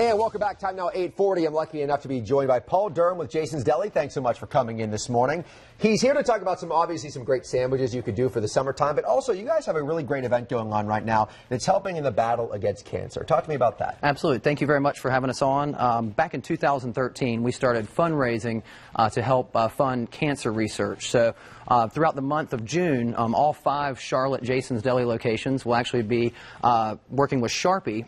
And welcome back. Time now 8:40. I'm lucky enough to be joined by Paul Durham with Jason's Deli. Thanks so much for coming in this morning. He's here to talk about obviously some great sandwiches you could do for the summertime, but also you guys have a really great event going on right now that's helping in the battle against cancer. Talk to me about that. Absolutely. Thank you very much for having us on. Back in 2013, we started fundraising to help fund cancer research. So throughout the month of June, all 5 Charlotte Jason's Deli locations will actually be working with Sharpie,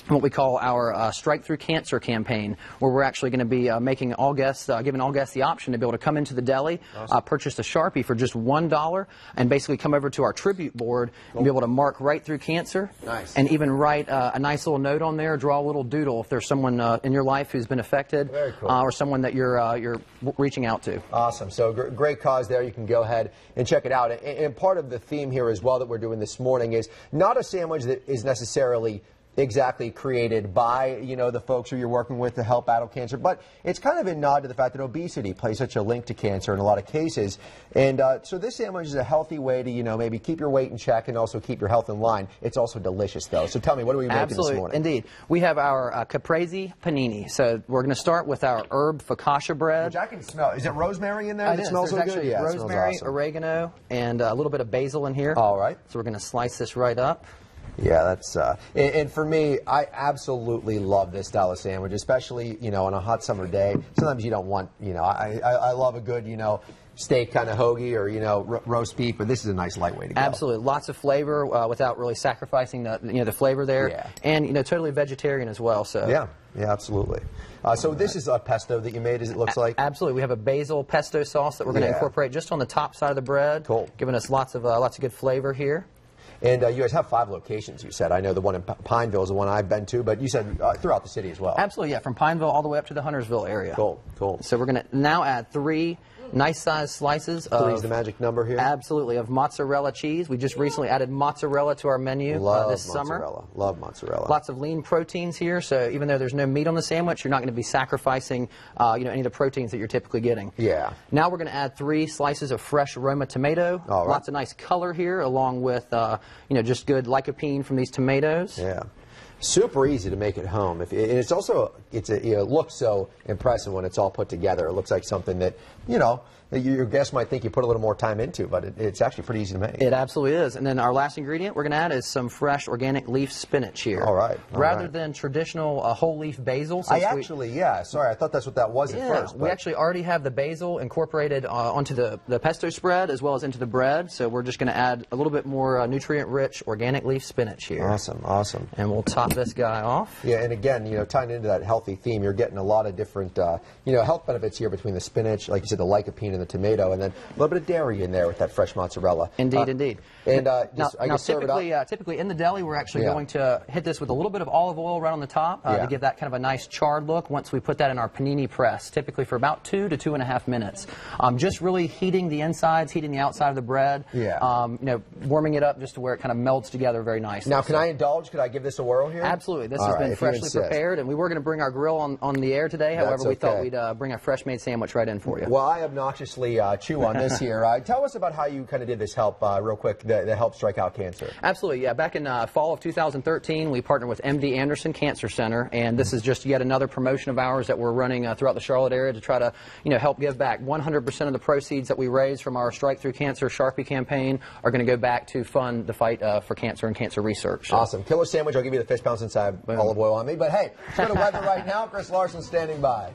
what we call our Strike Through Cancer campaign, where we're actually going to be making all guests, giving all guests the option to be able to come into the deli, purchase a Sharpie for just $1, and basically come over to our tribute board and be able to mark right through cancer. Nice. And even write a nice little note on there, draw a little doodle if there's someone in your life who's been affected. Very cool. Or someone that you're reaching out to. Awesome. So great cause there. You can go ahead and check it out. And part of the theme here as well that we're doing this morning is not a sandwich that is necessarily exactly created by, the folks who you're working with to help battle cancer, but it's kind of a nod to the fact that obesity plays such a link to cancer in a lot of cases. And so this sandwich is a healthy way to, maybe keep your weight in check and also keep your health in line. It's also delicious, though. So tell me, what are we making this morning? Indeed. We have our caprese panini. So we're going to start with our herb focaccia bread. Which I can smell. Is it rosemary in there? It smells so actually good? Yeah, rosemary, awesome. Oregano, and a little bit of basil in here. All right. So we're going to slice this right up. Yeah, that's and for me, I absolutely love this style of sandwich, especially on a hot summer day. Sometimes you don't want I love a good steak kind of hoagie or roast beef, but this is a nice light way to go. Absolutely, lots of flavor without really sacrificing the the flavor there, yeah. And totally vegetarian as well. So yeah, absolutely. So this is a pesto that you made, as it looks like. Absolutely, we have a basil pesto sauce that we're going to incorporate just on the top side of the bread. Cool, giving us lots of good flavor here. And you guys have 5 locations, you said. I know the one in Pineville is the one I've been to, but you said throughout the city as well. Absolutely, yeah, from Pineville all the way up to the Huntersville area. Cool. So we're going to now add 3 nice-sized slices of... 3 is the magic number here? Absolutely, of mozzarella cheese. We just recently added mozzarella to our menu this summer. Love mozzarella. Lots of lean proteins here, so even though there's no meat on the sandwich, you're not going to be sacrificing any of the proteins that you're typically getting. Yeah. Now we're going to add 3 slices of fresh Roma tomato. All right. Lots of nice color here, along with just good lycopene from these tomatoes. Yeah. Super easy to make at home. And it's also, it looks so impressive when it's all put together. It looks like something that, that your guests might think you put a little more time into, but it's actually pretty easy to make. It absolutely is. And then our last ingredient we're going to add is some fresh organic leaf spinach here. All right. Rather than traditional whole leaf basil. Sorry, I thought that's what that was at first. We actually already have the basil incorporated onto the pesto spread as well as into the bread. So we're just going to add a little bit more nutrient-rich organic leaf spinach here. Awesome. And we'll top this guy off. Yeah, and again, tying into that healthy theme, you're getting a lot of different, health benefits here between the spinach, like you said, the lycopene and the tomato, and then a little bit of dairy in there with that fresh mozzarella. Indeed. And typically in the deli, we're actually going to hit this with a little bit of olive oil right on the top to give that kind of a nice charred look once we put that in our panini press, typically for about 2 to 2.5 minutes. Just really heating the insides, heating the outside of the bread, warming it up just to where it kind of melds together very nicely. Now, can I indulge? Could I give this a whirl here? Absolutely. This has been freshly prepared, and we were going to bring our grill on the air today. However, we thought we'd bring a fresh-made sandwich right in for you. Well, I obnoxiously chew on this here. Tell us about how you kind of did this help real quick, the help strike out cancer. Absolutely, yeah. Back in fall of 2013, we partnered with MD Anderson Cancer Center, and this is just yet another promotion of ours that we're running throughout the Charlotte area to try to, help give back. 100% of the proceeds that we raise from our Strike Through Cancer Sharpie campaign are going to go back to fund the fight for cancer and cancer research. So. Awesome. Killer sandwich. I'll give you the fish pounds inside olive oil on me. But hey, it's good weather right now. Chris Larson standing by.